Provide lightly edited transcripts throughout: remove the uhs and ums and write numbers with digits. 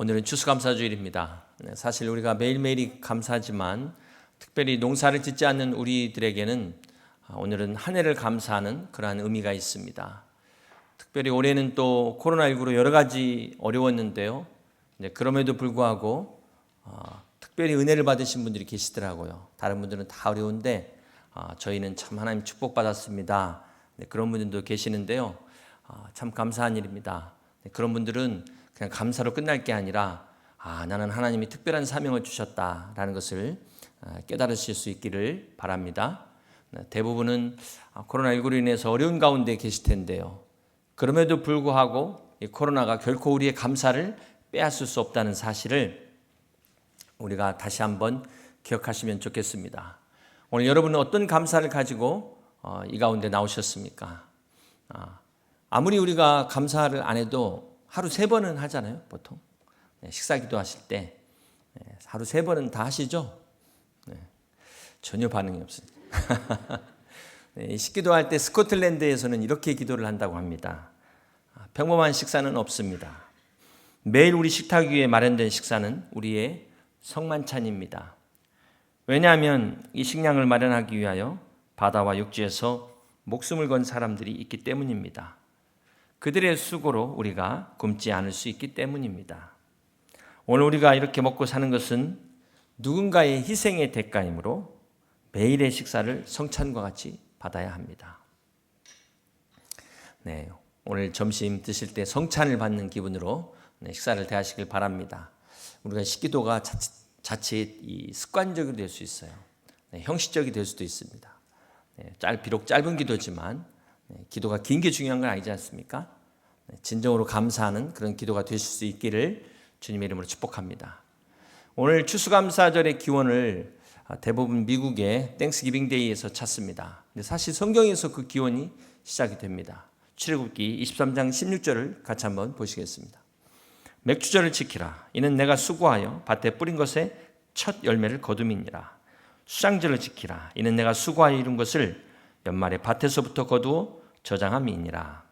오늘은 추수감사주일입니다. 사실 우리가 매일매일이 감사하지만 특별히 농사를 짓지 않는 우리들에게는 오늘은 한 해를 감사하는 그러한 의미가 있습니다. 특별히 올해는 또 코로나19로 여러 가지 어려웠는데요. 그럼에도 불구하고 특별히 은혜를 받으신 분들이 계시더라고요. 다른 분들은 다 어려운데 저희는 참 하나님 축복받았습니다. 그런 분들도 계시는데요. 참 감사한 일입니다. 그런 분들은 그냥 감사로 끝날 게 아니라 나는 하나님이 특별한 사명을 주셨다라는 것을 깨달으실 수 있기를 바랍니다. 대부분은 코로나19로 인해서 어려운 가운데 계실 텐데요. 그럼에도 불구하고 이 코로나가 결코 우리의 감사를 빼앗을 수 없다는 사실을 우리가 다시 한번 기억하시면 좋겠습니다. 오늘 여러분은 어떤 감사를 가지고 이 가운데 나오셨습니까? 아무리 우리가 감사를 안 해도 하루 3번은 하잖아요, 보통. 식사 기도하실 때 하루 3번은 다 하시죠? 전혀 반응이 없습니다. 식기도할 때 스코틀랜드에서는 이렇게 기도를 한다고 합니다. 평범한 식사는 없습니다. 매일 우리 식탁 위에 마련된 식사는 우리의 성만찬입니다. 왜냐하면 이 식량을 마련하기 위하여 바다와 육지에서 목숨을 건 사람들이 있기 때문입니다. 그들의 수고로 우리가 굶지 않을 수 있기 때문입니다. 오늘 우리가 이렇게 먹고 사는 것은 누군가의 희생의 대가이므로 매일의 식사를 성찬과 같이 받아야 합니다. 오늘 점심 드실 때 성찬을 받는 기분으로 식사를 대하시길 바랍니다. 우리가 식기도가 자칫 습관적이 될 수 있어요. 형식적이 될 수도 있습니다. 비록 짧은 기도지만 기도가 긴 게 중요한 건 아니지 않습니까? 진정으로 감사하는 그런 기도가 되실 수 있기를 주님의 이름으로 축복합니다. 오늘 추수감사절의 기원을 대부분 미국의 땡스기빙데이에서 찾습니다. 근데 사실 성경에서 그 기원이 시작이 됩니다. 출애굽기 23장 16절을 같이 한번 보시겠습니다. 맥주절을 지키라. 이는 내가 수고하여 밭에 뿌린 것의 첫 열매를 거둠이니라. 수장절을 지키라. 이는 내가 수고하여 이룬 것을 연말에 밭에서부터 거두어 저장함이니라.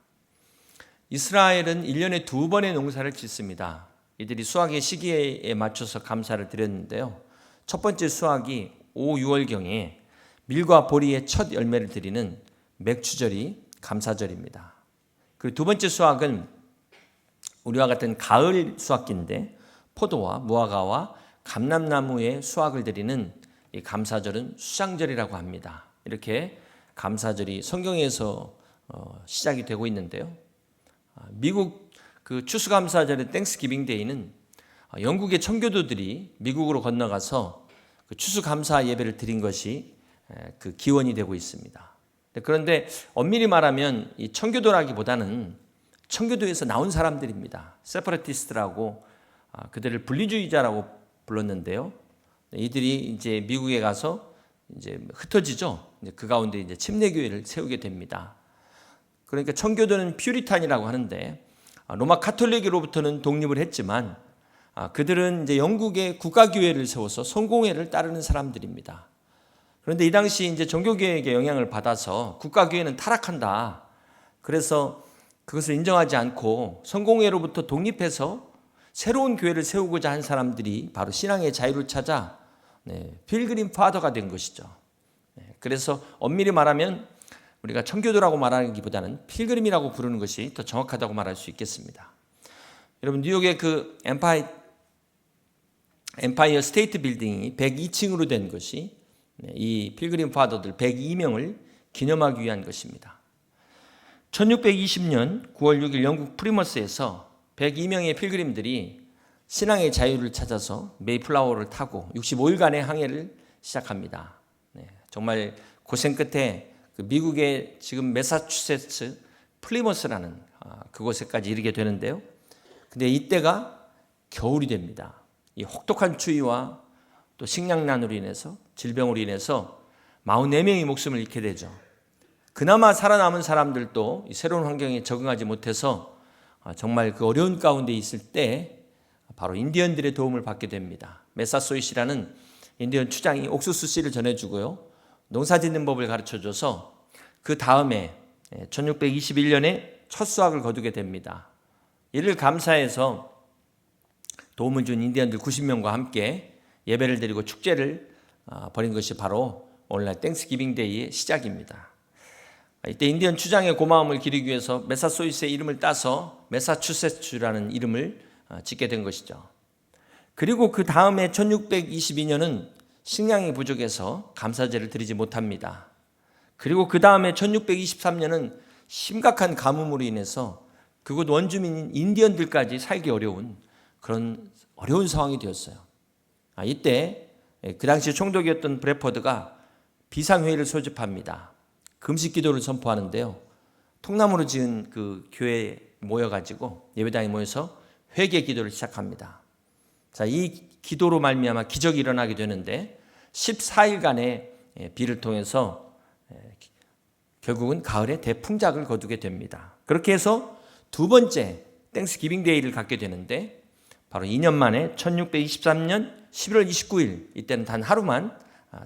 이스라엘은 1년에 2번의 농사를 짓습니다. 이들이 수확의 시기에 맞춰서 감사를 드렸는데요. 첫 번째 수확이 5, 6월경에 밀과 보리의 첫 열매를 드리는 맥주절이 감사절입니다. 그리고 두 번째 수확은 우리와 같은 가을 수확기인데 포도와 무화과와 감람나무의 수확을 드리는 이 감사절은 수장절이라고 합니다. 이렇게 감사절이 성경에서 시작이 되고 있는데요. 미국 그 추수감사절의 땡스기빙데이는 영국의 청교도들이 미국으로 건너가서 그 추수감사 예배를 드린 것이 그 기원이 되고 있습니다. 그런데 엄밀히 말하면 이 청교도라기보다는 청교도에서 나온 사람들입니다. 세퍼레티스트라고 그들을 분리주의자라고 불렀는데요. 이들이 이제 미국에 가서 이제 흩어지죠. 그 가운데 이제 침례교회를 세우게 됩니다. 그러니까 청교도는 퓨리탄이라고 하는데 로마 카톨릭으로부터는 독립을 했지만 그들은 이제 영국의 국가교회를 세워서 성공회를 따르는 사람들입니다. 그런데 이 당시 이제 종교개혁의 영향을 받아서 국가교회는 타락한다. 그래서 그것을 인정하지 않고 성공회로부터 독립해서 새로운 교회를 세우고자 한 사람들이 바로 신앙의 자유를 찾아 필그림 파더가 된 것이죠. 그래서 엄밀히 말하면 우리가 청교도라고 말하기보다는 필그림이라고 부르는 것이 더 정확하다고 말할 수 있겠습니다. 여러분 뉴욕의 그 엠파이어 스테이트 빌딩이 102층으로 된 것이 이 필그림 파더들 102명을 기념하기 위한 것입니다. 1620년 9월 6일 영국 프리머스에서 102명의 필그림들이 신앙의 자유를 찾아서 메이플라워를 타고 65일간의 항해를 시작합니다. 정말 고생 끝에 그 미국의 지금 매사추세츠 플리머스라는 그곳에까지 이르게 되는데요. 근데 이때가 겨울이 됩니다. 이 혹독한 추위와 또 식량난으로 인해서 질병으로 인해서 44명이 목숨을 잃게 되죠. 그나마 살아남은 사람들도 이 새로운 환경에 적응하지 못해서 정말 그 어려운 가운데 있을 때 바로 인디언들의 도움을 받게 됩니다. 메사소이시라는 인디언 추장이 옥수수 씨를 전해주고요. 농사 짓는 법을 가르쳐줘서 그 다음에 1621년에 첫 수확을 거두게 됩니다. 이를 감사해서 도움을 준 인디언들 90명과 함께 예배를 드리고 축제를 벌인 것이 바로 오늘날 땡스기빙 데이의 시작입니다. 이때 인디언 추장의 고마움을 기리기 위해서 매사소이스의 이름을 따서 매사추세츠라는 이름을 짓게 된 것이죠. 그리고 그 다음에 1622년은 식량이 부족해서 감사제를 드리지 못합니다. 그리고 그 다음에 1623년은 심각한 가뭄으로 인해서 그곳 원주민인 인디언들까지 살기 어려운 그런 어려운 상황이 되었어요. 이때 그 당시 총독이었던 브래퍼드가 비상회의를 소집합니다. 금식 기도를 선포하는데요. 통나무로 지은 그 교회에 모여가지고 예배당에 모여서 회개 기도를 시작합니다. 자, 이 기도로 말미암아 기적이 일어나게 되는데 14일간의 비를 통해서 결국은 가을에 대풍작을 거두게 됩니다. 그렇게 해서 두 번째 땡스기빙 데이를 갖게 되는데 바로 2년 만에 1623년 11월 29일 이때는 단 하루만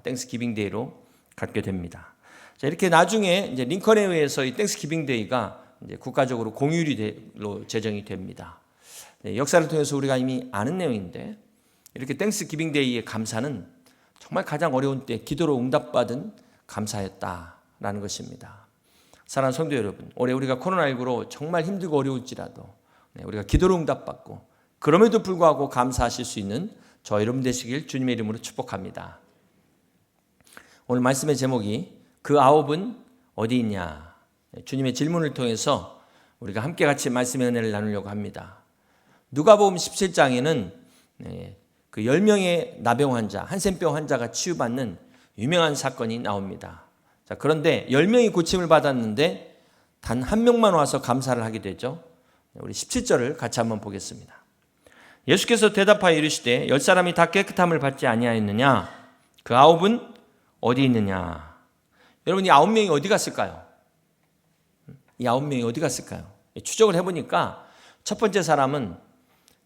땡스기빙 데이로 갖게 됩니다. 자, 이렇게 나중에 이제 링컨에 의해서 이 땡스기빙 데이가 이제 국가적으로 공휴일로 제정이 됩니다. 역사를 통해서 우리가 이미 아는 내용인데 이렇게 땡스기빙 데이의 감사는 정말 가장 어려운 때 기도로 응답받은 감사였다라는 것입니다. 사랑하는 성도 여러분, 올해 우리가 코로나19로 정말 힘들고 어려울지라도 우리가 기도로 응답받고 그럼에도 불구하고 감사하실 수 있는 저 여러분 되시길 주님의 이름으로 축복합니다. 오늘 말씀의 제목이 그 아홉은 어디 있냐? 주님의 질문을 통해서 우리가 함께 같이 말씀의 은혜를 나누려고 합니다. 누가복음 17장에는 그 10명의 나병 환자, 한센병 환자가 치유받는 유명한 사건이 나옵니다. 자, 그런데 10명이 고침을 받았는데 단 한 명만 와서 감사를 하게 되죠. 우리 17절을 같이 한번 보겠습니다. 예수께서 대답하여 이르시되 10사람이 다 깨끗함을 받지 아니하였느냐? 그 아홉은 어디 있느냐? 여러분, 이 9명이 어디 갔을까요? 이 9명이 어디 갔을까요? 추적을 해보니까 첫 번째 사람은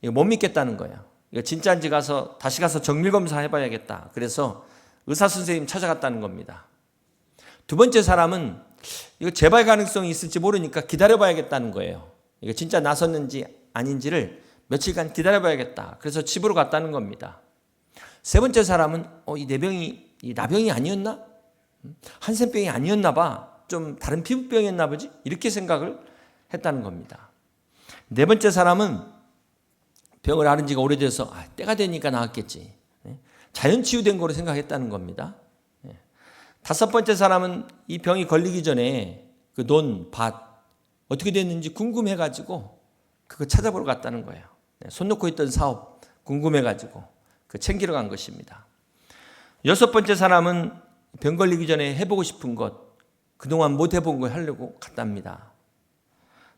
이거 못 믿겠다는 거예요. 이거 진짜인지 다시 가서 정밀검사 해봐야겠다. 그래서 의사 선생님 찾아갔다는 겁니다. 두 번째 사람은 이거 재발 가능성이 있을지 모르니까 기다려봐야겠다는 거예요. 이거 진짜 나섰는지 아닌지를 며칠간 기다려봐야겠다. 그래서 집으로 갔다는 겁니다. 세 번째 사람은 이 나병이 아니었나? 한센병이 아니었나 봐. 좀 다른 피부병이었나 보지? 이렇게 생각을 했다는 겁니다. 네 번째 사람은 병을 앓은 지가 오래돼서 때가 되니까 나았겠지. 자연 치유된 거로 생각했다는 겁니다. 다섯 번째 사람은 이 병이 걸리기 전에 그 돈, 밭 어떻게 됐는지 궁금해가지고 그거 찾아보러 갔다는 거예요. 손 놓고 있던 사업 궁금해가지고 그 챙기러 간 것입니다. 여섯 번째 사람은 병 걸리기 전에 해보고 싶은 것, 그동안 못 해본 거 하려고 갔답니다.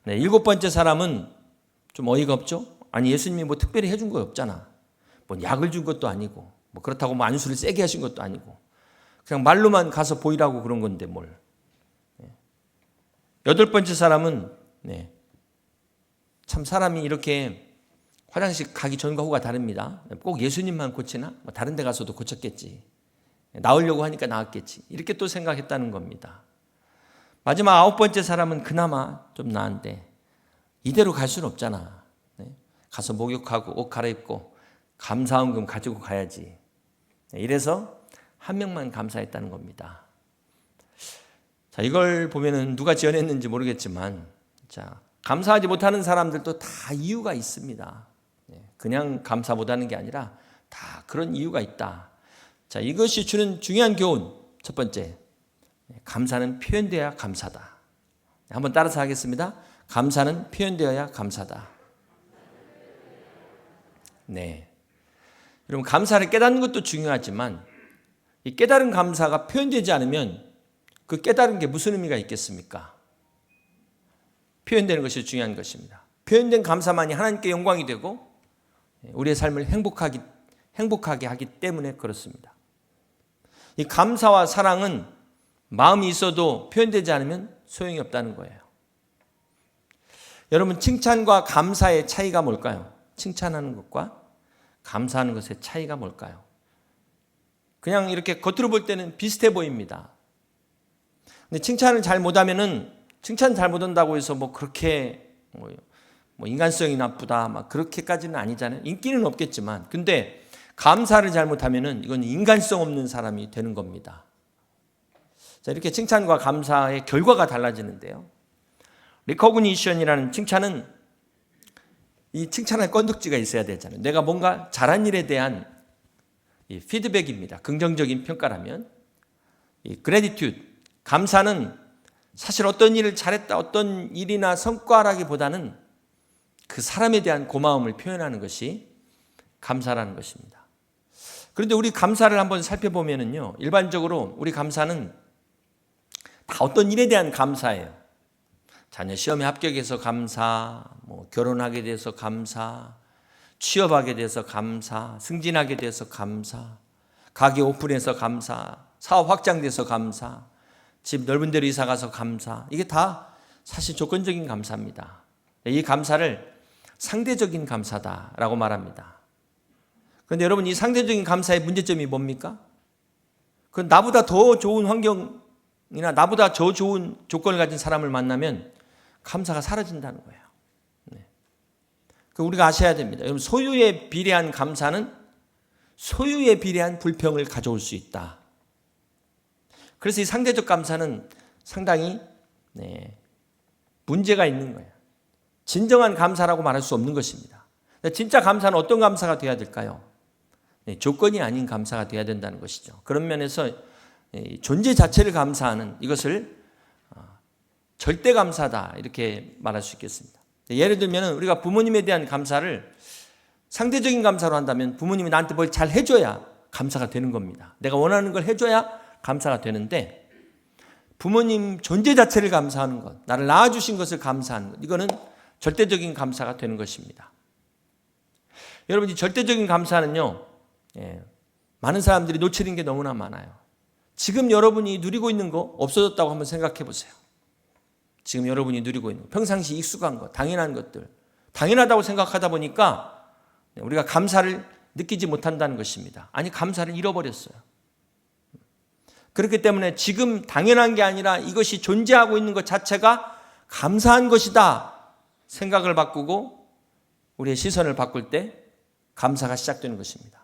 일곱 번째 사람은 좀 어이가 없죠? 아니, 예수님이 뭐 특별히 해준 거 없잖아. 뭐 약을 준 것도 아니고, 뭐 그렇다고 뭐 안수를 세게 하신 것도 아니고, 그냥 말로만 가서 보이라고 그런 건데 뭘. 여덟 번째 사람은 참 사람이 이렇게 화장실 가기 전과 후가 다릅니다. 꼭 예수님만 고치나? 뭐 다른 데 가서도 고쳤겠지. 나으려고 하니까 나았겠지. 이렇게 또 생각했다는 겁니다. 마지막 아홉 번째 사람은 그나마 좀 나은데 이대로 갈 수는 없잖아. 가서 목욕하고 옷 갈아입고 감사원금 가지고 가야지. 이래서 한 명만 감사했다는 겁니다. 자, 이걸 보면은 누가 지어냈는지 모르겠지만, 자, 감사하지 못하는 사람들도 다 이유가 있습니다. 그냥 감사 못하는 게 아니라 다 그런 이유가 있다. 자, 이것이 주는 중요한 교훈. 첫 번째, 감사는 표현되어야 감사다. 한번 따라서 하겠습니다. 감사는 표현되어야 감사다. 네. 여러분, 감사를 깨닫는 것도 중요하지만 이 깨달은 감사가 표현되지 않으면 그 깨달은 게 무슨 의미가 있겠습니까? 표현되는 것이 중요한 것입니다. 표현된 감사만이 하나님께 영광이 되고 우리의 삶을 행복하게 하기 때문에 그렇습니다. 이 감사와 사랑은 마음이 있어도 표현되지 않으면 소용이 없다는 거예요. 여러분, 칭찬과 감사의 차이가 뭘까요? 칭찬하는 것과 감사하는 것의 차이가 뭘까요? 그냥 이렇게 겉으로 볼 때는 비슷해 보입니다. 근데 칭찬을 잘 못하면은 칭찬 잘 못한다고 해서 뭐 그렇게 뭐 인간성이 나쁘다, 막 그렇게까지는 아니잖아요. 인기는 없겠지만, 근데 감사를 잘못하면은 이건 인간성 없는 사람이 되는 겁니다. 자, 이렇게 칭찬과 감사의 결과가 달라지는데요. 리코그니션이라는 칭찬은 이 칭찬할 건덕지가 있어야 되잖아요. 내가 뭔가 잘한 일에 대한 이 피드백입니다. 긍정적인 평가라면. 이 그래디튜드, 감사는 사실 어떤 일을 잘했다, 어떤 일이나 성과라기보다는 그 사람에 대한 고마움을 표현하는 것이 감사라는 것입니다. 그런데 우리 감사를 한번 살펴보면요, 일반적으로 우리 감사는 다 어떤 일에 대한 감사예요. 자녀 시험에 합격해서 감사, 뭐 결혼하게 돼서 감사, 취업하게 돼서 감사, 승진하게 돼서 감사, 가게 오픈해서 감사, 사업 확장돼서 감사, 집 넓은 데로 이사 가서 감사. 이게 다 사실 조건적인 감사입니다. 이 감사를 상대적인 감사다라고 말합니다. 그런데 여러분, 이 상대적인 감사의 문제점이 뭡니까? 그건 나보다 더 좋은 환경이나 나보다 더 좋은 조건을 가진 사람을 만나면 감사가 사라진다는 거예요. 우리가 아셔야 됩니다. 여러분, 소유에 비례한 감사는 소유에 비례한 불평을 가져올 수 있다. 그래서 이 상대적 감사는 상당히 문제가 있는 거예요. 진정한 감사라고 말할 수 없는 것입니다. 진짜 감사는 어떤 감사가 돼야 될까요? 조건이 아닌 감사가 돼야 된다는 것이죠. 그런 면에서 존재 자체를 감사하는 이것을 절대 감사다, 이렇게 말할 수 있겠습니다. 예를 들면 우리가 부모님에 대한 감사를 상대적인 감사로 한다면 부모님이 나한테 뭘 잘 해줘야 감사가 되는 겁니다. 내가 원하는 걸 해줘야 감사가 되는데, 부모님 존재 자체를 감사하는 것, 나를 낳아주신 것을 감사하는 것, 이거는 절대적인 감사가 되는 것입니다. 여러분, 이 절대적인 감사는요, 많은 사람들이 놓치는 게 너무나 많아요. 지금 여러분이 누리고 있는 거 없어졌다고 한번 생각해 보세요. 지금 여러분이 누리고 있는 거, 평상시 익숙한 것, 당연한 것들, 당연하다고 생각하다 보니까 우리가 감사를 느끼지 못한다는 것입니다. 아니, 감사를 잃어버렸어요. 그렇기 때문에 지금 당연한 게 아니라 이것이 존재하고 있는 것 자체가 감사한 것이다 생각을 바꾸고 우리의 시선을 바꿀 때 감사가 시작되는 것입니다.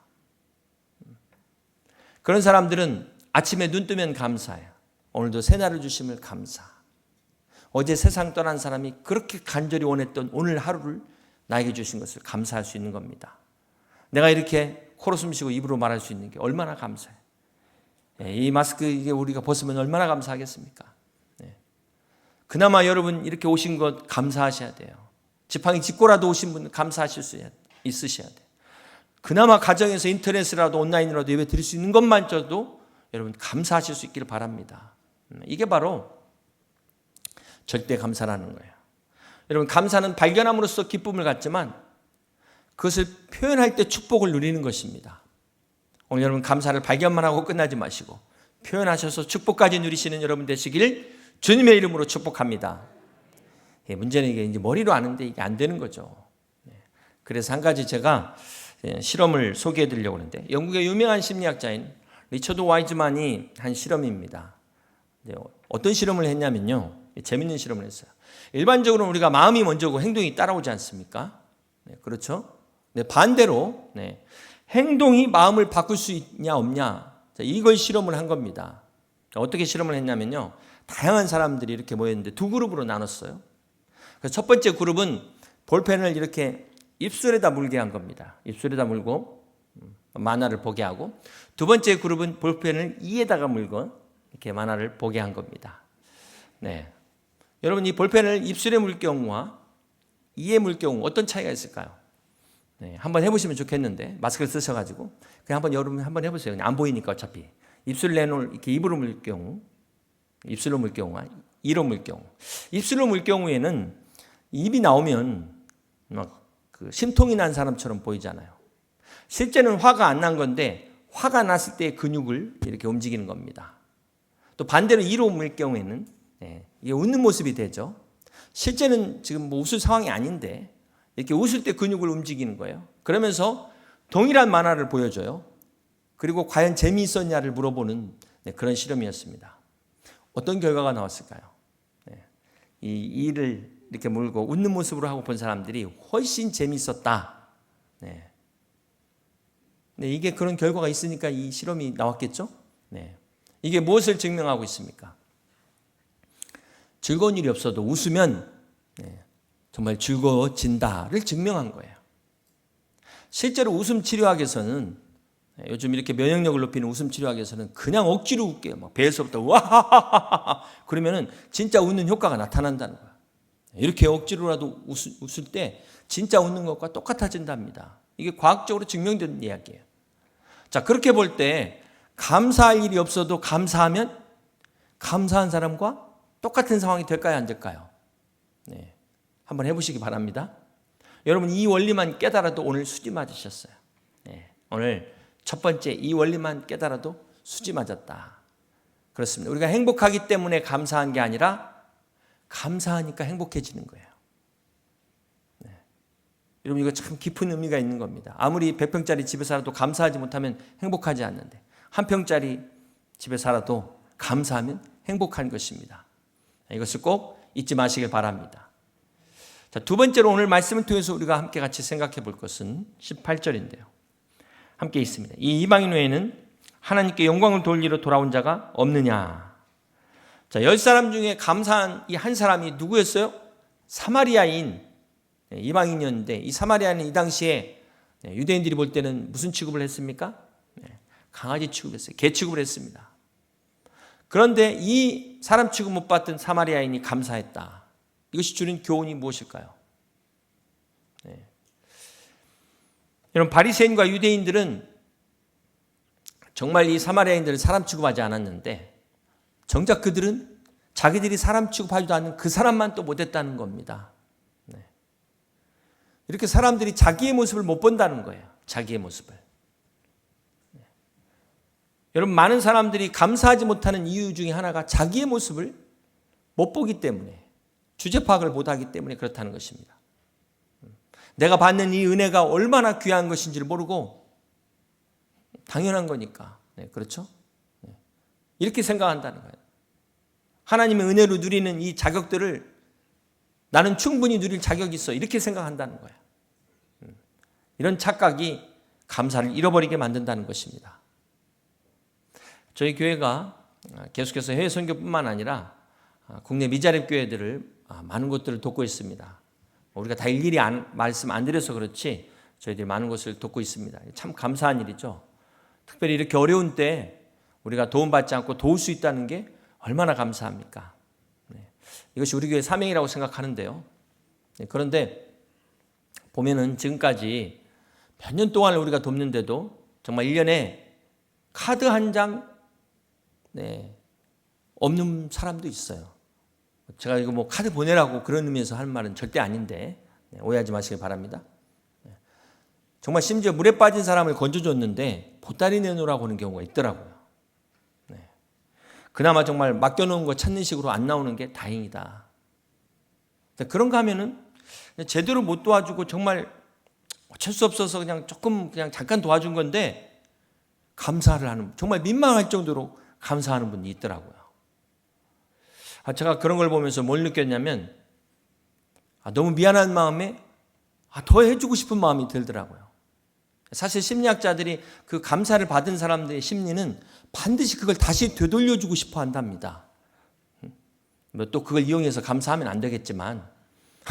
그런 사람들은 아침에 눈 뜨면 감사해요. 오늘도 새날을 주심을 감사. 어제 세상 떠난 사람이 그렇게 간절히 원했던 오늘 하루를 나에게 주신 것을 감사할 수 있는 겁니다. 내가 이렇게 코로 숨쉬고 입으로 말할 수 있는 게 얼마나 감사해. 이 마스크 이게 우리가 벗으면 얼마나 감사하겠습니까? 그나마 여러분 이렇게 오신 것 감사하셔야 돼요. 지팡이 짚고라도 오신 분 감사하실 수 있으셔야 돼요. 그나마 가정에서 인터넷이라도 온라인으로도 예배 드릴 수 있는 것만저도 여러분 감사하실 수 있기를 바랍니다. 이게 바로 절대 감사라는 거예요. 여러분, 감사는 발견함으로써 기쁨을 갖지만 그것을 표현할 때 축복을 누리는 것입니다. 오늘 여러분 감사를 발견만 하고 끝나지 마시고 표현하셔서 축복까지 누리시는 여러분 되시길 주님의 이름으로 축복합니다. 문제는 이게 이제 머리로 아는데 이게 안 되는 거죠. 그래서 한 가지 제가 실험을 소개해 드리려고 하는데, 영국의 유명한 심리학자인 리처드 와이즈만이 한 실험입니다. 어떤 실험을 했냐면요, 재밌는 실험을 했어요. 일반적으로 우리가 마음이 먼저고 행동이 따라오지 않습니까? 그렇죠? 반대로 행동이 마음을 바꿀 수 있냐 없냐, 이걸 실험을 한 겁니다. 어떻게 실험을 했냐면요, 다양한 사람들이 이렇게 모였는데 두 그룹으로 나눴어요. 그래서 첫 번째 그룹은 볼펜을 이렇게 입술에다 물게 한 겁니다. 입술에다 물고 만화를 보게 하고, 두 번째 그룹은 볼펜을 이에다가 물고 이렇게 만화를 보게 한 겁니다. 여러분, 이 볼펜을 입술에 물 경우와 이에 물 경우 어떤 차이가 있을까요? 한번 해보시면 좋겠는데, 마스크를 쓰셔가지고 그냥 한번 여러분 한번 해보세요. 그냥 안 보이니까 어차피. 입술 내놓을 이렇게 입으로 물 경우, 입술로 물 경우와 이로 물 경우. 입술로 물 경우에는 입이 나오면 막 그 심통이 난 사람처럼 보이잖아요. 실제는 화가 안 난 건데 화가 났을 때 근육을 이렇게 움직이는 겁니다. 또 반대로 이로 물 경우에는 이게 웃는 모습이 되죠. 실제는 지금 뭐 웃을 상황이 아닌데 이렇게 웃을 때 근육을 움직이는 거예요. 그러면서 동일한 만화를 보여줘요. 그리고 과연 재미있었냐를 물어보는 그런 실험이었습니다. 어떤 결과가 나왔을까요? 이 이를 이렇게 물고 웃는 모습으로 하고 본 사람들이 훨씬 재미있었다. 네. 네, 이게 그런 결과가 있으니까 이 실험이 나왔겠죠? 네. 이게 무엇을 증명하고 있습니까? 즐거운 일이 없어도 웃으면 정말 즐거워진다를 증명한 거예요. 실제로 웃음 치료학에서는 요즘 이렇게 면역력을 높이는 웃음 치료학에서는 그냥 억지로 웃게요. 막 배에서부터 와하하하하 그러면은 진짜 웃는 효과가 나타난다는 거예요. 이렇게 억지로라도 웃을 때 진짜 웃는 것과 똑같아진답니다. 이게 과학적으로 증명된 이야기예요. 자, 그렇게 볼 때 감사할 일이 없어도 감사하면 감사한 사람과 똑같은 상황이 될까요, 안 될까요? 네, 한번 해보시기 바랍니다. 여러분 이 원리만 깨달아도 오늘 수지 맞으셨어요. 네, 오늘 첫 번째 이 원리만 깨달아도 수지 맞았다. 그렇습니다. 우리가 행복하기 때문에 감사한 게 아니라 감사하니까 행복해지는 거예요. 네. 여러분 이거 참 깊은 의미가 있는 겁니다. 아무리 100평짜리 집에 살아도 감사하지 못하면 행복하지 않는데 한 평짜리 집에 살아도 감사하면 행복한 것입니다. 이것을 꼭 잊지 마시길 바랍니다. 자, 두 번째로 오늘 말씀을 통해서 우리가 함께 같이 생각해 볼 것은 18절인데요. 함께 있습니다. 이 이방인 외에는 하나님께 영광을 돌리러 돌아온 자가 없느냐. 자, 10사람 중에 감사한 이 한 사람이 누구였어요? 사마리아인 이방인이었는데 이 사마리아는 이 당시에 유대인들이 볼 때는 무슨 취급을 했습니까? 강아지 취급했어요. 개 취급을 했습니다. 그런데 이 사람 취급 못 받던 사마리아인이 감사했다. 이것이 주는 교훈이 무엇일까요? 네. 여러분 바리새인과 유대인들은 정말 이 사마리아인들은 사람 취급하지 않았는데 정작 그들은 자기들이 사람 취급하지도 않는 그 사람만 또 못했다는 겁니다. 네. 이렇게 사람들이 자기의 모습을 못 본다는 거예요. 자기의 모습을. 네. 여러분 많은 사람들이 감사하지 못하는 이유 중에 하나가 자기의 모습을 못 보기 때문에 주제 파악을 못하기 때문에 그렇다는 것입니다. 내가 받는 이 은혜가 얼마나 귀한 것인지를 모르고 당연한 거니까. 네, 그렇죠? 네. 이렇게 생각한다는 거예요. 하나님의 은혜로 누리는 이 자격들을 나는 충분히 누릴 자격이 있어. 이렇게 생각한다는 거예요. 이런 착각이 감사를 잃어버리게 만든다는 것입니다. 저희 교회가 계속해서 해외 선교뿐만 아니라 국내 미자립 교회들을 많은 곳들을 돕고 있습니다. 우리가 다 일일이 말씀 안 드려서 그렇지 저희들이 많은 곳을 돕고 있습니다. 참 감사한 일이죠. 특별히 이렇게 어려운 때 우리가 도움받지 않고 도울 수 있다는 게 얼마나 감사합니까? 네. 이것이 우리 교회 사명이라고 생각하는데요. 네. 그런데 보면은 지금까지 몇 년 동안 우리가 돕는데도 정말 1년에 카드 한 장 없는 사람도 있어요. 제가 이거 뭐 카드 보내라고 그런 의미에서 하는 말은 절대 아닌데 오해하지 마시길 바랍니다. 정말 심지어 물에 빠진 사람을 건져줬는데 보따리 내놓으라고 하는 경우가 있더라고요. 그나마 정말 맡겨놓은 거 찾는 식으로 안 나오는 게 다행이다. 그런가 하면은 제대로 못 도와주고 정말 어쩔 수 없어서 그냥 잠깐 도와준 건데 감사를 하는, 정말 민망할 정도로 감사하는 분이 있더라고요. 제가 그런 걸 보면서 뭘 느꼈냐면 너무 미안한 마음에 더 해주고 싶은 마음이 들더라고요. 사실 심리학자들이 그 감사를 받은 사람들의 심리는 반드시 그걸 다시 되돌려주고 싶어 한답니다. 또 그걸 이용해서 감사하면 안 되겠지만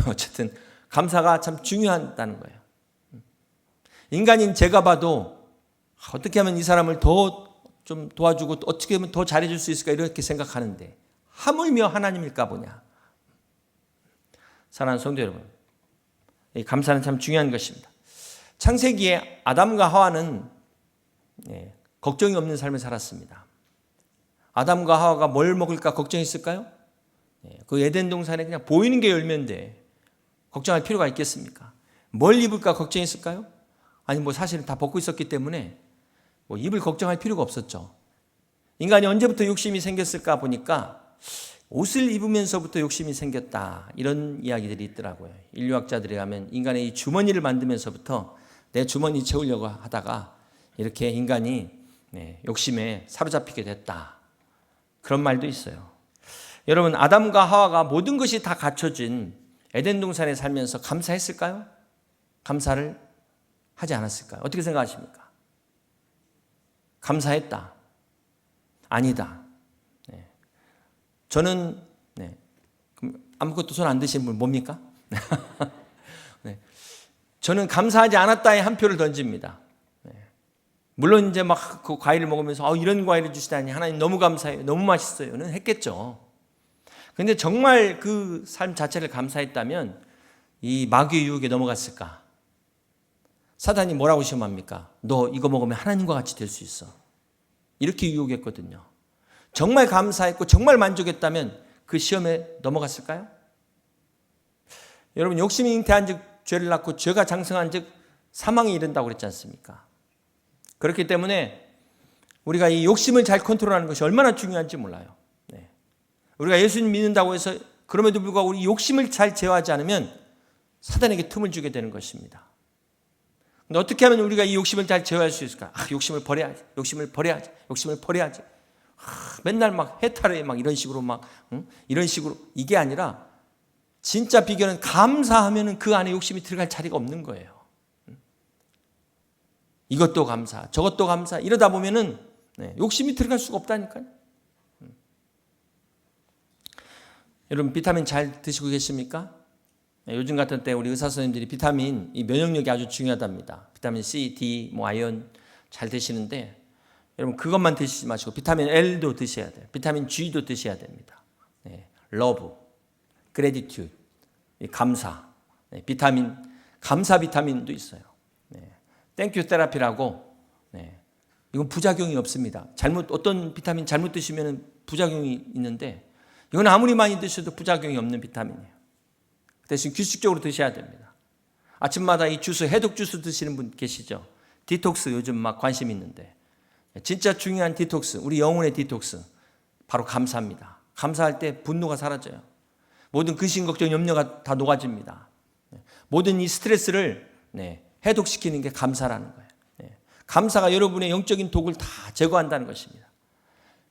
어쨌든 감사가 참 중요하다는 거예요. 인간인 제가 봐도 어떻게 하면 이 사람을 더 좀 도와주고 어떻게 하면 더 잘해줄 수 있을까 이렇게 생각하는데 하물며 하나님일까 보냐. 사랑하는 성도 여러분, 이 감사는 참 중요한 것입니다. 창세기에 아담과 하와는 걱정이 없는 삶을 살았습니다. 아담과 하와가 뭘 먹을까 걱정했을까요? 그 에덴 동산에 그냥 보이는 게 열매인데 걱정할 필요가 있겠습니까? 뭘 입을까 걱정했을까요? 아니 뭐 사실은 다 벗고 있었기 때문에 뭐 입을 걱정할 필요가 없었죠. 인간이 언제부터 욕심이 생겼을까 보니까 옷을 입으면서부터 욕심이 생겼다, 이런 이야기들이 있더라고요. 인류학자들에 가면 인간의 이 주머니를 만들면서부터 내 주머니 채우려고 하다가 이렇게 인간이 욕심에 사로잡히게 됐다, 그런 말도 있어요. 여러분 아담과 하와가 모든 것이 다 갖춰진 에덴 동산에 살면서 감사했을까요? 감사를 하지 않았을까요? 어떻게 생각하십니까? 감사했다. 아니다. 네. 저는 그럼 아무것도 손 안 드시는 분 뭡니까? 네. 저는 감사하지 않았다에 한 표를 던집니다. 네. 물론 이제 막 그 과일을 먹으면서 이런 과일을 주시다니 하나님 너무 감사해요. 너무 맛있어요는 했겠죠. 그런데 정말 그 삶 자체를 감사했다면 이 마귀의 유혹에 넘어갔을까? 사단이 뭐라고 시험합니까? 너 이거 먹으면 하나님과 같이 될 수 있어. 이렇게 유혹했거든요. 정말 감사했고 정말 만족했다면 그 시험에 넘어갔을까요? 여러분, 욕심이 잉태한 즉 죄를 낳고 죄가 장성한 즉 사망에 이른다고 그랬지 않습니까? 그렇기 때문에 우리가 이 욕심을 잘 컨트롤하는 것이 얼마나 중요한지 몰라요. 네. 우리가 예수님 믿는다고 해서 그럼에도 불구하고 우리 욕심을 잘 제어하지 않으면 사단에게 틈을 주게 되는 것입니다. 근데 어떻게 하면 우리가 이 욕심을 잘 제어할 수 있을까? 욕심을 버려야지. 욕심을 버려야지. 욕심을 버려야지. 맨날 막 해탈해 막 이런 식으로 이런 식으로 이게 아니라 진짜 비결은 감사하면은 그 안에 욕심이 들어갈 자리가 없는 거예요. 이것도 감사, 저것도 감사 이러다 보면은 욕심이 들어갈 수가 없다니까요. 여러분, 비타민 잘 드시고 계십니까? 요즘 같은 때 우리 의사 선생님들이 비타민 이 면역력이 아주 중요하답니다. 비타민 C, D, 아연 잘 드시는데 여러분 그것만 드시지 마시고 비타민 L도 드셔야 돼요. 비타민 G도 드셔야 됩니다. 러브, 그래디튜드, 감사, 비타민 감사 비타민도 있어요. 땡큐 테라피라고 이건 부작용이 없습니다. 어떤 비타민 잘못 드시면 부작용이 있는데 이건 아무리 많이 드셔도 부작용이 없는 비타민이에요. 대신 규칙적으로 드셔야 됩니다. 아침마다 이 주스, 해독 주스 드시는 분 계시죠? 디톡스 요즘 막 관심 있는데 진짜 중요한 디톡스, 우리 영혼의 디톡스 바로 감사입니다. 감사할 때 분노가 사라져요. 모든 근심, 걱정, 염려가 다 녹아집니다. 모든 이 스트레스를 해독시키는 게 감사라는 거예요. 감사가 여러분의 영적인 독을 다 제거한다는 것입니다.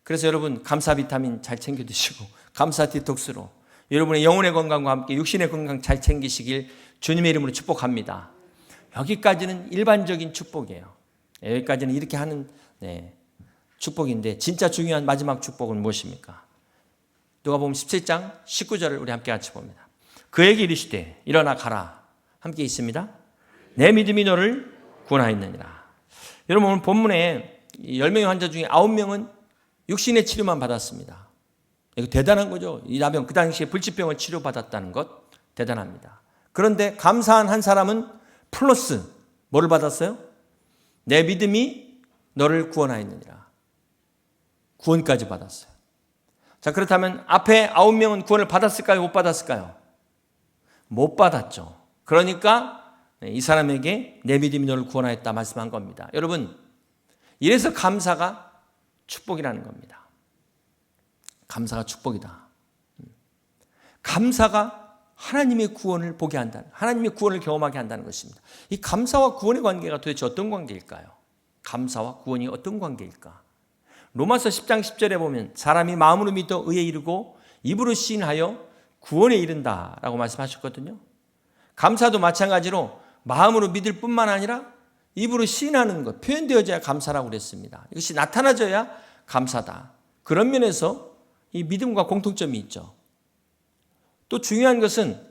그래서 여러분 감사 비타민 잘 챙겨 드시고 감사 디톡스로 여러분의 영혼의 건강과 함께 육신의 건강 잘 챙기시길 주님의 이름으로 축복합니다. 여기까지는 일반적인 축복이에요. 여기까지는 이렇게 하는 축복인데 진짜 중요한 마지막 축복은 무엇입니까? 누가복음 17장 19절을 우리 함께 같이 봅니다. 그에게 이르시되 일어나 가라. 함께 있습니다. 내 믿음이 너를 구원하였느니라. 여러분, 오늘 본문에 10명의 환자 중에 9명은 육신의 치료만 받았습니다. 이거 대단한 거죠. 이 나병, 그 당시에 불치병을 치료받았다는 것 대단합니다. 그런데 감사한 한 사람은 플러스 뭐를 받았어요? 내 믿음이 너를 구원하였느니라. 구원까지 받았어요. 자, 그렇다면 앞에 9명은 구원을 받았을까요? 못 받았을까요? 못 받았죠. 그러니까 이 사람에게 내 믿음이 너를 구원하였다 말씀한 겁니다. 여러분, 이래서 감사가 축복이라는 겁니다. 감사가 축복이다. 감사가 하나님의 구원을 보게 한다는, 하나님의 구원을 경험하게 한다는 것입니다. 이 감사와 구원의 관계가 도대체 어떤 관계일까요? 감사와 구원이 어떤 관계일까? 로마서 10장 10절에 보면 사람이 마음으로 믿어 의에 이르고 입으로 시인하여 구원에 이른다라고 말씀하셨거든요. 감사도 마찬가지로 마음으로 믿을 뿐만 아니라 입으로 시인하는 것, 표현되어져야 감사라고 그랬습니다. 이것이 나타나져야 감사다. 그런 면에서 이 믿음과 공통점이 있죠. 또 중요한 것은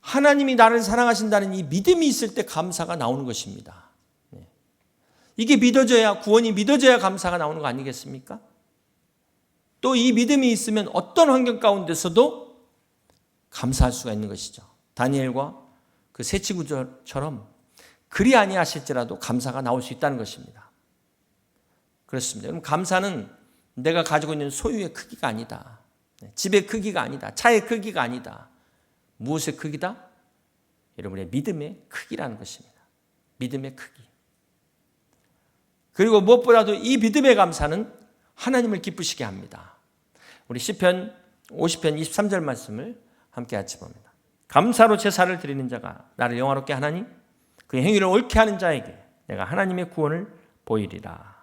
하나님이 나를 사랑하신다는 이 믿음이 있을 때 감사가 나오는 것입니다. 이게 믿어져야, 구원이 믿어져야 감사가 나오는 거 아니겠습니까? 또 이 믿음이 있으면 어떤 환경 가운데서도 감사할 수가 있는 것이죠. 다니엘과 그 세 친구처럼 그리 아니하실지라도 감사가 나올 수 있다는 것입니다. 그렇습니다. 여러분, 감사는 내가 가지고 있는 소유의 크기가 아니다. 집의 크기가 아니다. 차의 크기가 아니다. 무엇의 크기다? 여러분의 믿음의 크기라는 것입니다. 믿음의 크기. 그리고 무엇보다도 이 믿음의 감사는 하나님을 기쁘시게 합니다. 우리 시편 50편 23절 말씀을 함께 같이 봅니다. 감사로 제사를 드리는 자가 나를 영화롭게 하나니 그의 행위를 옳게 하는 자에게 내가 하나님의 구원을 보이리라.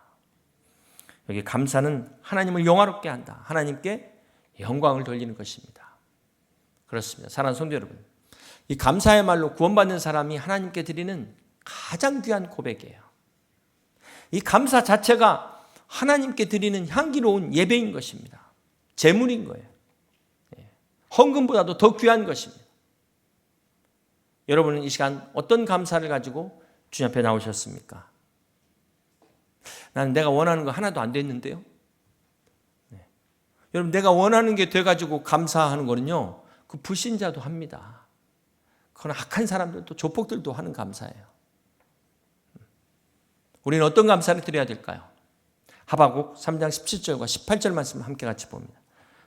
여기 감사는 하나님을 영화롭게 한다. 하나님께 영광을 돌리는 것입니다. 그렇습니다. 사랑하는 성도 여러분, 이 감사야말로 구원받는 사람이 하나님께 드리는 가장 귀한 고백이에요. 이 감사 자체가 하나님께 드리는 향기로운 예배인 것입니다. 제물인 거예요. 헌금보다도 더 귀한 것입니다. 여러분은 이 시간 어떤 감사를 가지고 주님 앞에 나오셨습니까? 나는 내가 원하는 거 하나도 안 됐는데요. 여러분, 내가 원하는 게 돼가지고 감사하는 거는요, 그 불신자도 합니다. 그건 악한 사람들도, 조폭들도 하는 감사예요. 우리는 어떤 감사를 드려야 될까요? 하박국 3장 17절과 18절 말씀을 함께 같이 봅니다.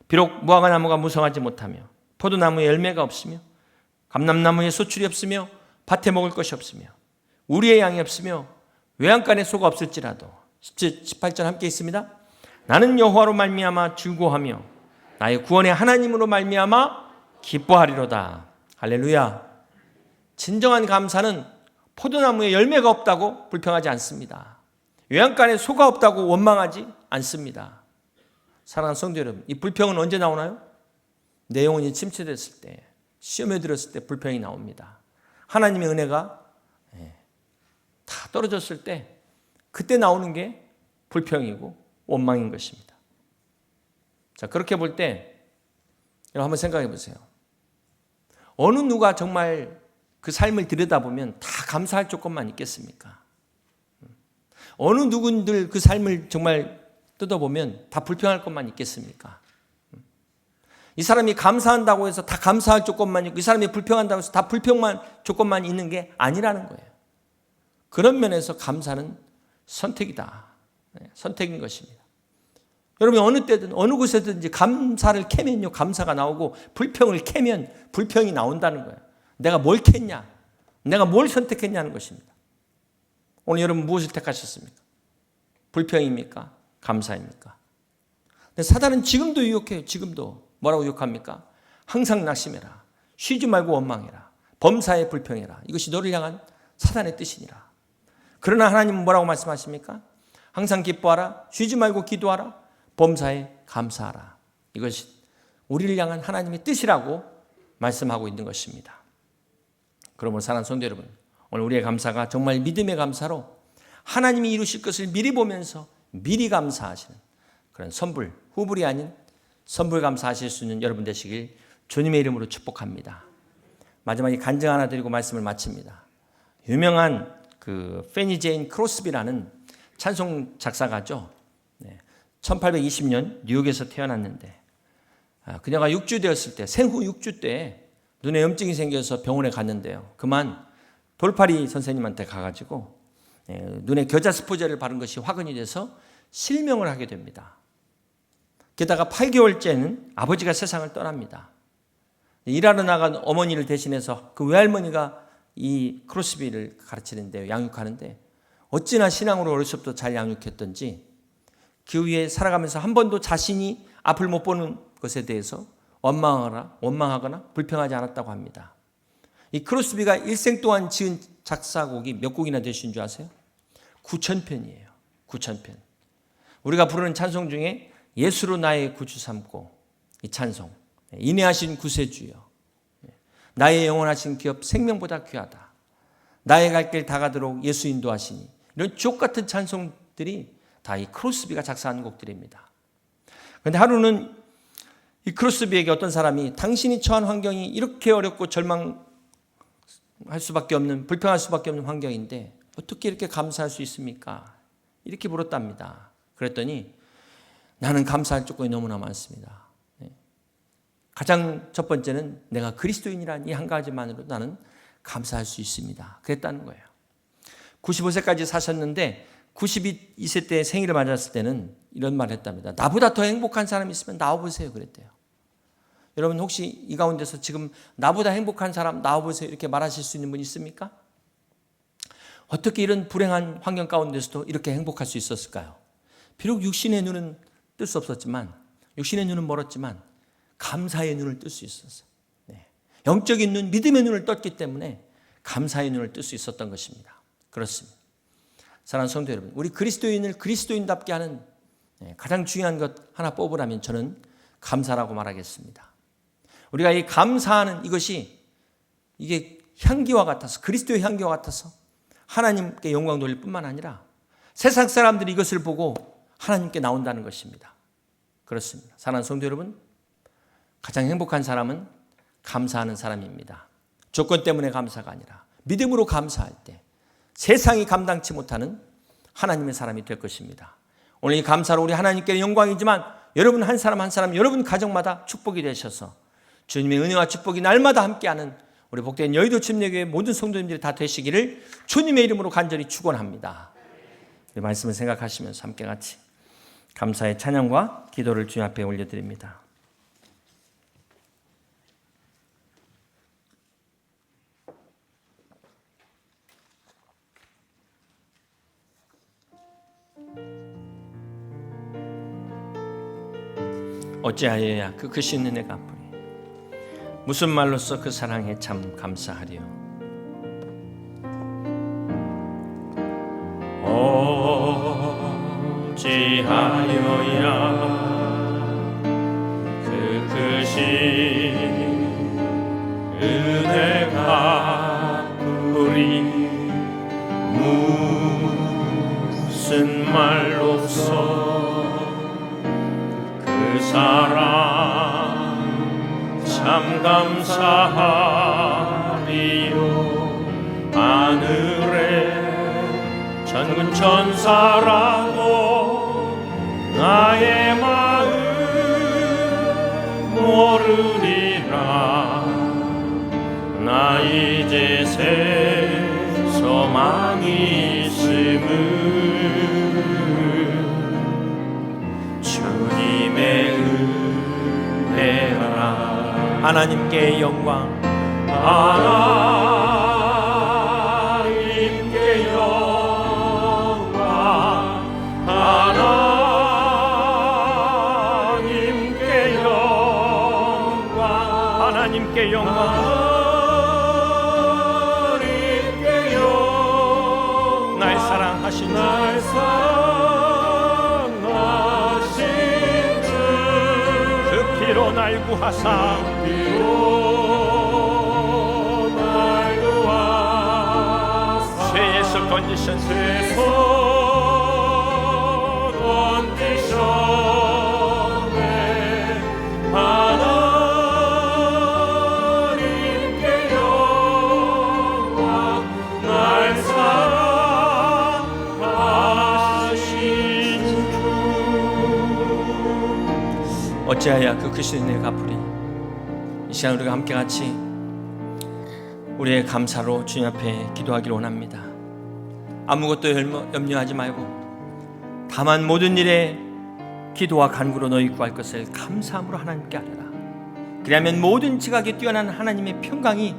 비록 무화과 나무가 무성하지 못하며 포도나무에 열매가 없으며 감람나무에 소출이 없으며 밭에 먹을 것이 없으며 우리의 양이 없으며 외양간에 소가 없을지라도 18절 함께 있습니다. 나는 여호와로 말미암아 즐거워하며 나의 구원의 하나님으로 말미암아 기뻐하리로다. 할렐루야. 진정한 감사는 포도나무에 열매가 없다고 불평하지 않습니다. 외양간에 소가 없다고 원망하지 않습니다. 사랑하는 성도 여러분, 이 불평은 언제 나오나요? 내 영혼이 침체됐을 때, 시험에 들었을 때 불평이 나옵니다. 하나님의 은혜가 다 떨어졌을 때, 그때 나오는 게 불평이고 원망인 것입니다. 자, 그렇게 볼 때 여러분 한번 생각해 보세요. 어느 누가 정말 그 삶을 들여다보면 다 감사할 조건만 있겠습니까? 어느 누군들 그 삶을 정말 뜯어보면 다 불평할 것만 있겠습니까? 이 사람이 감사한다고 해서 다 감사할 조건만 있고 이 사람이 불평한다고 해서 다 불평만 조건만 있는 게 아니라는 거예요. 그런 면에서 감사는 선택이다. 선택인 것입니다. 여러분 어느 때든 어느 곳에든지 감사를 캐면요 감사가 나오고 불평을 캐면 불평이 나온다는 거예요. 내가 뭘 캤냐? 내가 뭘 선택했냐는 것입니다. 오늘 여러분 무엇을 택하셨습니까? 불평입니까? 감사입니까? 근데 사단은 지금도 유혹해요. 지금도. 뭐라고 유혹합니까? 항상 낙심해라. 쉬지 말고 원망해라. 범사에 불평해라. 이것이 너를 향한 사단의 뜻이니라. 그러나 하나님은 뭐라고 말씀하십니까? 항상 기뻐하라. 쉬지 말고 기도하라. 범사에 감사하라. 이것이 우리를 향한 하나님의 뜻이라고 말씀하고 있는 것입니다. 그러므로 사랑하는 성도 여러분, 오늘 우리의 감사가 정말 믿음의 감사로 하나님이 이루실 것을 미리 보면서 미리 감사하시는 그런 선불, 후불이 아닌 선불 감사하실 수 있는 여러분 되시길 주님의 이름으로 축복합니다. 마지막에 간증 하나 드리고 말씀을 마칩니다. 유명한 그 페니 제인 크로스비라는 찬송 작사가죠. 1820년 뉴욕에서 태어났는데 그녀가 6주 되었을 때, 생후 6주 때 눈에 염증이 생겨서 병원에 갔는데요. 그만 돌파리 선생님한테 가가지고 눈에 겨자스포제를 바른 것이 화근이 돼서 실명을 하게 됩니다. 게다가 8개월째는 아버지가 세상을 떠납니다. 일하러 나간 어머니를 대신해서 그 외할머니가 이 크로스비를 가르치는데요. 양육하는데 어찌나 신앙으로 어렸을 때부터 잘 양육했던지 그 위에 살아가면서 한 번도 자신이 앞을 못 보는 것에 대해서 원망하거나 불평하지 않았다고 합니다. 이 크로스비가 일생 동안 지은 작사곡이 몇 곡이나 되신 줄 아세요? 9,000편이에요. 9,000편. 우리가 부르는 찬송 중에 예수로 나의 구주 삼고 이 찬송, 인내하신 구세주여, 나의 영원하신 기업 생명보다 귀하다, 나의 갈 길 다가도록 예수 인도하시니, 이런 주옥 같은 찬송들이 다 이 크로스비가 작사한 곡들입니다. 그런데 하루는 이 크로스비에게 어떤 사람이 당신이 처한 환경이 이렇게 어렵고 절망할 수밖에 없는, 불평할 수밖에 없는 환경인데 어떻게 이렇게 감사할 수 있습니까? 이렇게 물었답니다. 그랬더니 나는 감사할 조건이 너무나 많습니다. 가장 첫 번째는 내가 그리스도인이란 이 한 가지만으로 나는 감사할 수 있습니다. 그랬다는 거예요. 95세까지 사셨는데 92세 때 생일을 맞았을 때는 이런 말을 했답니다. 나보다 더 행복한 사람이 있으면 나와보세요. 그랬대요. 여러분 혹시 이 가운데서 지금 나보다 행복한 사람 나와보세요 이렇게 말하실 수 있는 분 있습니까? 어떻게 이런 불행한 환경 가운데서도 이렇게 행복할 수 있었을까요? 비록 육신의 눈은 뜰 수 없었지만, 육신의 눈은 멀었지만 감사의 눈을 뜰 수 있었어요. 영적인 눈, 믿음의 눈을 떴기 때문에 감사의 눈을 뜰 수 있었던 것입니다. 그렇습니다. 사랑하는 성도 여러분, 우리 그리스도인을 그리스도인답게 하는 가장 중요한 것 하나 뽑으라면 저는 감사라고 말하겠습니다. 우리가 이 감사하는 이것이 이게 향기와 같아서, 그리스도의 향기와 같아서 하나님께 영광 돌릴 뿐만 아니라 세상 사람들이 이것을 보고 하나님께 나온다는 것입니다. 그렇습니다. 사랑하는 성도 여러분, 가장 행복한 사람은 감사하는 사람입니다. 조건 때문에 감사가 아니라 믿음으로 감사할 때 세상이 감당치 못하는 하나님의 사람이 될 것입니다. 오늘 이 감사로 우리 하나님께 영광이지만 여러분 한 사람 한 사람, 여러분 가정마다 축복이 되셔서 주님의 은혜와 축복이 날마다 함께하는 우리 복된 여의도 침례교회 모든 성도님들이 다 되시기를 주님의 이름으로 간절히 축원합니다. 이 말씀을 생각하시면서 함께 같이 감사의 찬양과 기도를 주님 앞에 올려드립니다. 어찌하여야 그 크신 은혜 갚으리. 무슨 말로써 그 사랑에 참 감사하리요. 어찌하여야 그 크신 은혜 갚으리. 무슨 말로써 그 사랑 참 감사하리요. 하늘에 천군 천사라도 나의 마음 모르리라. 나 이제 새 소망이 있음을 주님의 은혜라. 하나님께 영광, 하나님께 영광, 하나님께 영광, 하나님께 영광, 하나님께 영광. 날 사랑하신 주, 날 사랑하신 주, 그 피로 날 구하사 피로 날 구하사 죄에서 건지셨네. 죄에서 건지셨네. 하나님께 영광, 날 사랑하신 주. 어찌하여 그 크신 은혜 갚으리. 이 시간 우리가 함께 같이 우리의 감사로 주님 앞에 기도하기를 원합니다. 아무것도 염려하지 말고 다만 모든 일에 기도와 간구로 너희 구할 것을 감사함으로 하나님께 하리라. 그리하면 모든 지각에 뛰어난 하나님의 평강이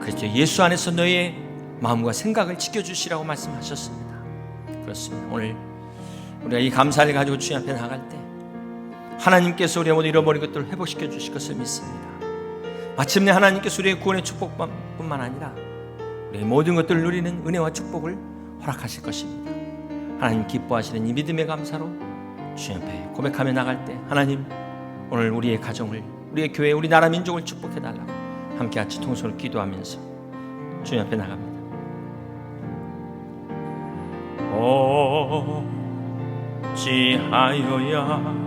그리스도 예수 안에서 너희의 마음과 생각을 지켜주시라고 말씀하셨습니다. 그렇습니다. 오늘 우리가 이 감사를 가지고 주님 앞에 나갈 때 하나님께서 우리의 모든 잃어버린 것들을 회복시켜 주실 것을 믿습니다. 마침내 하나님께서 우리의 구원의 축복뿐만 아니라 우리의 모든 것들을 누리는 은혜와 축복을 허락하실 것입니다. 하나님 기뻐하시는 이 믿음의 감사로 주님 앞에 고백하며 나갈 때 하나님 오늘 우리의 가정을, 우리의 교회, 우리 나라 민족을 축복해달라고 함께 같이 통성으로 기도하면서 주님 앞에 나갑니다. 어찌하여야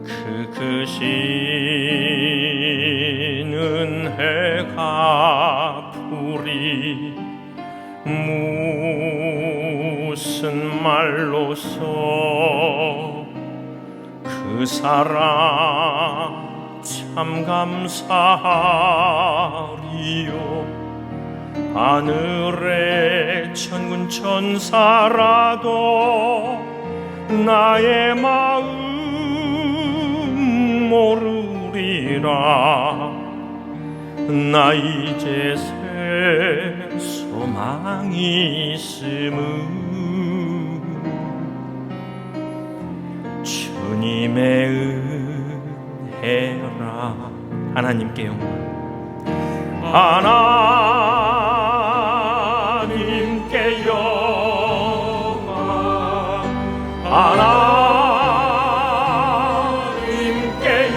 그 크신 은혜 갚으리. 무슨 말로써 그 사랑 참 감사하리요. 하늘의 천군 천사라도 나의 마음 모르리라. 나 이제 새 소망이 있음을 주님의 은혜라. 하나님께 영광, 하나님께 영광, 하나님께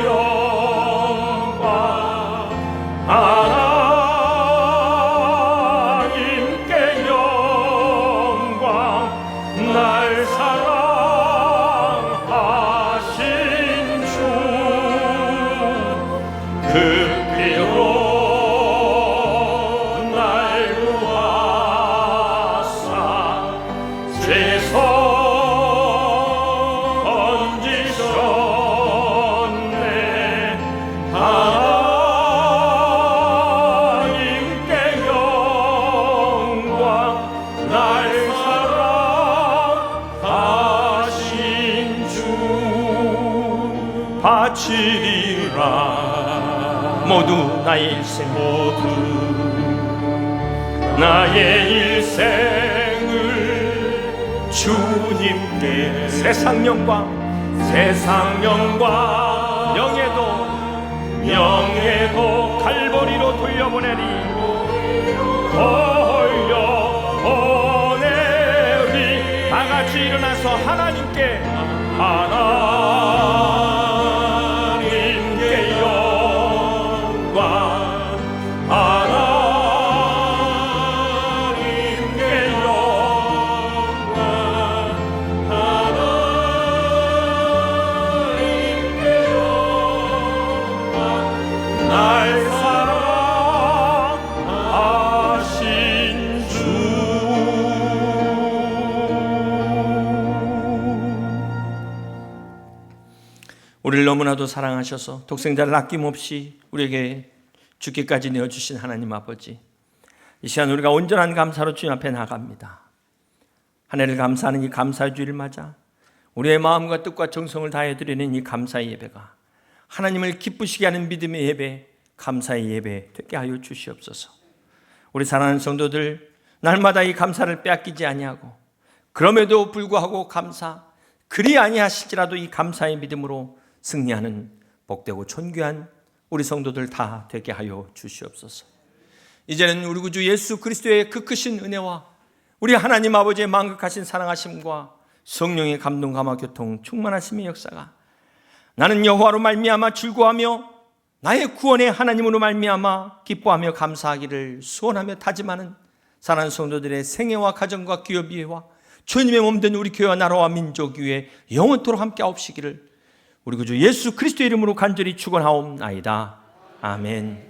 영광, 피로 날 구하사 제 손 얹으셨네. 하나님께 영광, 날 사랑하신 주 바치리라. 모두 나의 일생, 모두 나의 일생을 주님께 세상 영광, 명예도 갈보리로 돌려보내리. 돌려보내리. 다 같이 일어나서 하나님께 하나님께 영광, 하나님께 영광, 하나님께 영광, 날 사랑하신 주. 우리를 너무나도 사랑하셔서 독생자를 아낌없이 우리에게 죽기까지 내어주신 하나님 아버지, 이 시간 우리가 온전한 감사로 주님 앞에 나갑니다. 한 해를 감사하는 이 감사의 주일을 맞아 우리의 마음과 뜻과 정성을 다해 드리는 이 감사의 예배가 하나님을 기쁘시게 하는 믿음의 예배, 감사의 예배 되게 하여 주시옵소서. 우리 사랑하는 성도들, 날마다 이 감사를 빼앗기지 아니하고 그럼에도 불구하고 감사, 그리 아니하실지라도 이 감사의 믿음으로 승리하는 복되고 존귀한 우리 성도들 다 되게 하여 주시옵소서. 이제는 우리 구주 예수 그리스도의 그 크신 은혜와 우리 하나님 아버지의 만극하신 사랑하심과 성령의 감동 감화 교통 충만하심의 역사가 나는 여호와로 말미암아 즐거워하며 나의 구원의 하나님으로 말미암아 기뻐하며 감사하기를 소원하며 다짐하는 사랑하는 성도들의 생애와 가정과 기업 위에와 주님의 몸된 우리 교회와 나라와 민족 위에 영원토록 함께 하옵시기를 우리 구주 예수 그리스도의 이름으로 간절히 축원하옵나이다. 아멘.